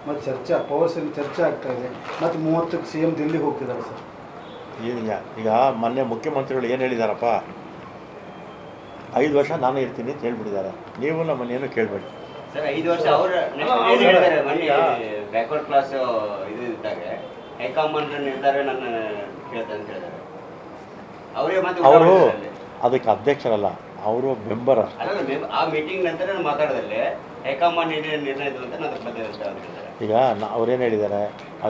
ಮತ್ತು ಚರ್ಚೆ power sharing ಚರ್ಚೆ ಆಗ್ತಾ ಇದೆ. ಮತ್ತು 30ಕ್ಕೆ CM ದಿಲ್ಲಿಗೆ ಹೋಗ್ತಿದ್ದಾರೆ ಸರ್. ಈಗ ಮೊನ್ನೆ ಮುಖ್ಯಮಂತ್ರಿಗಳು ಏನು ಹೇಳಿದಾರಪ್ಪ, 5 ವರ್ಷ ನಾನು ಇರ್ತೀನಿ ಅಂತ ಹೇಳ್ಬಿಟ್ಟಿದ್ದಾರೆ. ನೀವು ನಮ್ಮನ್ನೇನು ಕೇಳಬೇಡಿ ಸರ್. 5 ವರ್ಷ ಅವರು ಹೇಳಿದ್ದಾರೆ ಮೊನ್ನೆ ಬ್ಯಾಕ್ವರ್ಡ್ ಕ್ಲಾಸ್ ಇದು ಇದ್ದಾಗ ಹೈಕಮಾಂಡ್ ನಿರ್ಧಾರ ನನ್ನ ಕೇಳ್ತಾರೆ ಅಂತ ಹೇಳಿದ್ದಾರೆ. ಅವರೇ ಮತ್ತೆ ಅವರು ಅದಕ್ಕೆ ಅಧ್ಯಕ್ಷರಲ್ಲ, ಅವರು ಮೆಂಬರ್ ಅಷ್ಟೇ. ಆ ಮೀಟಿಂಗ್ ನಂತರ ಮಾತಾಡೋದಲ್ಲೇ ಹೈಕಮಾಂಡ್ ನಿರ್ಣಯ ಅಂತ ನಾನು ಹೇಳಿದ್ದಾರೆ. ಈಗ ಅವ್ರೇನು ಹೇಳಿದ್ದಾರೆ,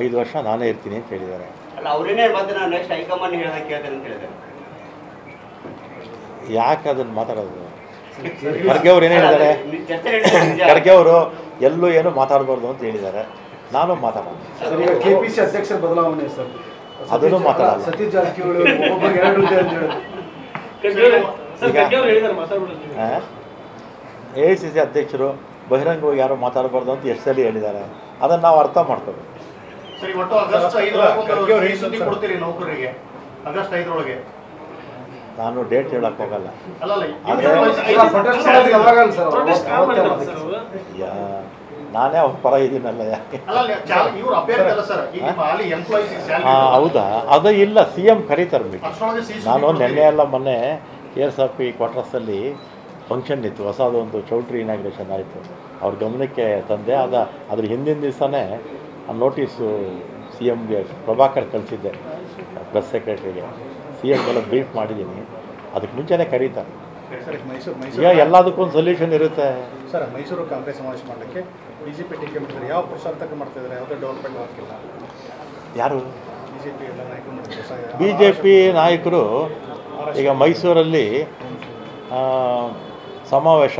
5 ವರ್ಷ ನಾನೇ ಇರ್ತೀನಿ ಅಂತ ಹೇಳಿದ್ದಾರೆ. ಅಲ್ಲ ಅವರೇನೇ ಮತ್ತೆ ನಾನು ನೆಕ್ಸ್ಟ್ ಹೈಕಮಾಂಡ್ ಹೇಳಿದಾಗ ಕೇಳ್ತೇನೆ ಅಂತ ಹೇಳಿದ್ದಾರೆ. ಯಾಕೆ ಅದನ್ನು ಮಾತಾಡೋದು? ಖರ್ಗೆ ಅವ್ರು ಏನು ಹೇಳಿದ್ದಾರೆ, ಖರ್ಗೆ ಅವರು ಎಲ್ಲೂ ಏನು ಮಾತಾಡಬಾರ್ದು ಅಂತ ಹೇಳಿದ್ದಾರೆ. ನಾನು ಮಾತಾಡೋದು. KPC ಅಧ್ಯಕ್ಷರ ಬದಲಾವಣೆ ಸರ್, ಅದನ್ನು ಮಾತಾಡಲ್ಲ. ಸತೀಶ್ ಜಾರಕಿಹೊಳಿ ಒಬ್ಬೊಬ್ಬರಿಗೆ 2 ಇದೆ ಅಂತ ಹೇಳಿದ್ರು. AICC ಅಧ್ಯಕ್ಷರು ಬಹಿರಂಗವಾಗಿ ಯಾರು ಮಾತಾಡಬಾರ್ದು ಅಂತ ಎಷ್ಟು ಸಲ ಹೇಳಿದ್ದಾರೆ, ಅದನ್ನು ನಾವು ಅರ್ಥ ಮಾಡ್ಕೋಬೇಕು. ಸರಿ, ಒಟ್ಟು ಆಗಸ್ಟ್ 5 ಕೊಡ್ತೀರಿ ನೌಕರರಿಗೆ? ಆಗಸ್ಟ್ 5 ನಾನು ಡೇಟ್ ಹೇಳಕ್ಕೆ ಹೋಗಲ್ಲ. ನಾನೇ ಅವ್ರ ಪರ ಇದ್ದೀನಲ್ಲ. ಯಾಕೆ? ಹೌದಾ? ಅದು ಇಲ್ಲ, CM ಕರೀತಾರೆ ಮೀಟಿಂಗ್. ನಾನು ನೆನ್ನೆ ಎಲ್ಲ ಮೊನ್ನೆ KSRP ಕ್ವಾರ್ಟರ್ಸಲ್ಲಿ ಫಂಕ್ಷನ್ ಇತ್ತು, ಹೊಸದೊಂದು ಚೌಟ್ರಿ ಇನಾಗ್ರೇಷನ್ ಆಯಿತು. ಅವ್ರ ಗಮನಕ್ಕೆ ತಂದೆ. ಅದ್ರ ಹಿಂದಿನ ದಿವಸನೇ ನೋಟಿಸು CMಗೆ ಪ್ರಭಾಕರ್ ಕಳಿಸಿದ್ದೆ, ಪ್ರೆಸ್ ಸೆಕ್ರೆಟರಿಗೆ. CM ಎಲ್ಲ ಬ್ರೀಫ್ ಮಾಡಿದ್ದೀನಿ. ಅದಕ್ಕೆ ಮುಂಚೆನೇ ಕರೀತಾರೆ. ಈಗ ಎಲ್ಲದಕ್ಕೊಂದು ಸೊಲ್ಯೂಷನ್ ಇರುತ್ತೆ ಸರ್. ಮೈಸೂರು ಕಾಂಗ್ರೆಸ್ ಸಮಾವೇಶ ಮಾಡಲಿಕ್ಕೆ BJP ಟೀಕೆ ಮಾಡ್ತಾರೆ. ಯಾವ ಪ್ರಸಾರ ಮಾಡ್ತಿದ್ದಾರೆ? ಯಾವುದೇ ಡೆವಲಪ್ಮೆಂಟ್ ಆಗ್ತಿಲ್ಲ. ಯಾರು? BJP ನಾಯಕರು ಈಗ ಮೈಸೂರಲ್ಲಿ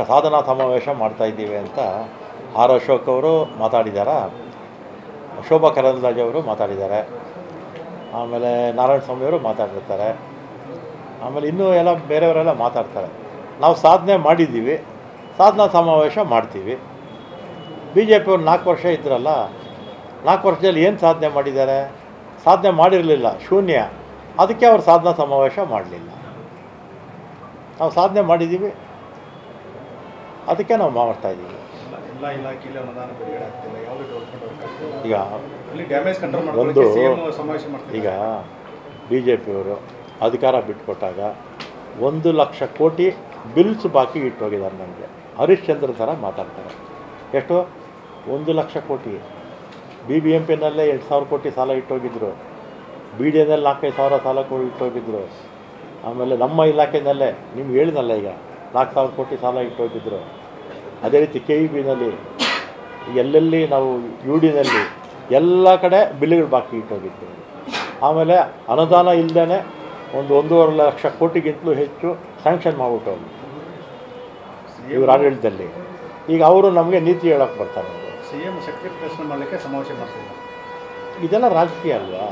ಸಾಧನಾ ಸಮಾವೇಶ ಮಾಡ್ತಾಯಿದ್ದೀವಿ ಅಂತ ಆರ್ ಅಶೋಕ್ ಅವರು ಮಾತಾಡಿದ್ದಾರೆ, ಶೋಭಾ ಕರಂದ್ಲಾಜೆ ಅವರು ಮಾತಾಡಿದ್ದಾರೆ, ಆಮೇಲೆ ನಾರಾಯಣ ಸ್ವಾಮಿ ಅವರು ಮಾತಾಡಿರ್ತಾರೆ, ಆಮೇಲೆ ಇನ್ನೂ ಎಲ್ಲ ಬೇರೆಯವರೆಲ್ಲ ಮಾತಾಡ್ತಾರೆ. ನಾವು ಸಾಧನೆ ಮಾಡಿದ್ದೀವಿ, ಸಾಧನಾ ಸಮಾವೇಶ ಮಾಡ್ತೀವಿ. BJP ಅವ್ರು 4 ವರ್ಷ ಇದ್ರಲ್ಲ, 4 ವರ್ಷದಲ್ಲಿ ಏನು ಸಾಧನೆ ಮಾಡಿದ್ದಾರೆ? ಸಾಧನೆ ಮಾಡಿರಲಿಲ್ಲ, ಶೂನ್ಯ. ಅದಕ್ಕೆ ಅವ್ರು ಸಾಧನಾ ಸಮಾವೇಶ ಮಾಡಲಿಲ್ಲ. ನಾವು ಸಾಧನೆ ಮಾಡಿದ್ದೀವಿ, ಅದಕ್ಕೆ ನಾವು ಮಾಡ್ತಾಯಿದ್ದೀವಿ. ಈಗ ಈಗ BJP ಅವರು ಅಧಿಕಾರ ಬಿಟ್ಕೊಟ್ಟಾಗ 1 ಲಕ್ಷ ಕೋಟಿ ಬಿಲ್ಸ್ ಬಾಕಿ ಇಟ್ಟೋಗಿದ್ದಾರೆ ನನಗೆ. ಹರಿಶ್ಚಂದ್ರ ಥರ ಮಾತಾಡ್ತಾರೆ. ಎಷ್ಟು? 1 ಲಕ್ಷ ಕೋಟಿ. BBMPನಲ್ಲೇ 2,000 ಕೋಟಿ ಸಾಲ ಇಟ್ಟೋಗಿದ್ರು, BDAನಲ್ಲಿ 4,000 ಸಾಲ ಇಟ್ಟೋಗಿದ್ರು, ಆಮೇಲೆ ನಮ್ಮ ಇಲಾಖೆಯಲ್ಲೇ ನಿಮ್ಗೆ ಹೇಳಿದಲ್ಲ ಈಗ 4,000 ಕೋಟಿ ಸಾಲ ಇಟ್ಟೋಗಿದ್ರು. ಅದೇ ರೀತಿ KEBನಲ್ಲಿ, ಎಲ್ಲೆಲ್ಲಿ ನಾವು UDನಲ್ಲಿ ಎಲ್ಲ ಕಡೆ ಬಿಲ್ಗಳು ಬಾಕಿ ಇಟ್ಟೋಗಿದ್ರು. ಆಮೇಲೆ ಅನುದಾನ ಇಲ್ಲದೇ 1.5 ಲಕ್ಷ ಕೋಟಿಗಿಂತಲೂ ಹೆಚ್ಚು ಸ್ಯಾಂಕ್ಷನ್ ಮಾಡಿಬಿಟ್ಟೋಗಿ ಇವ್ರ ಆಡಳಿತದಲ್ಲಿ. ಈಗ ಅವರು ನಮಗೆ ನೀತಿ ಹೇಳೋಕ್ಕೆ ಬರ್ತಾರೆ. CM ಸೆಕ್ರೆಟರಿ ಪ್ರಶ್ನೆ ಮಾಡಲಿಕ್ಕೆ ಸಮಾವೇಶ ಮಾಡ್ತಿದ್ದಾರೆ. ಇದೆಲ್ಲ ರಾಜಕೀಯ ಅಲ್ವಾ?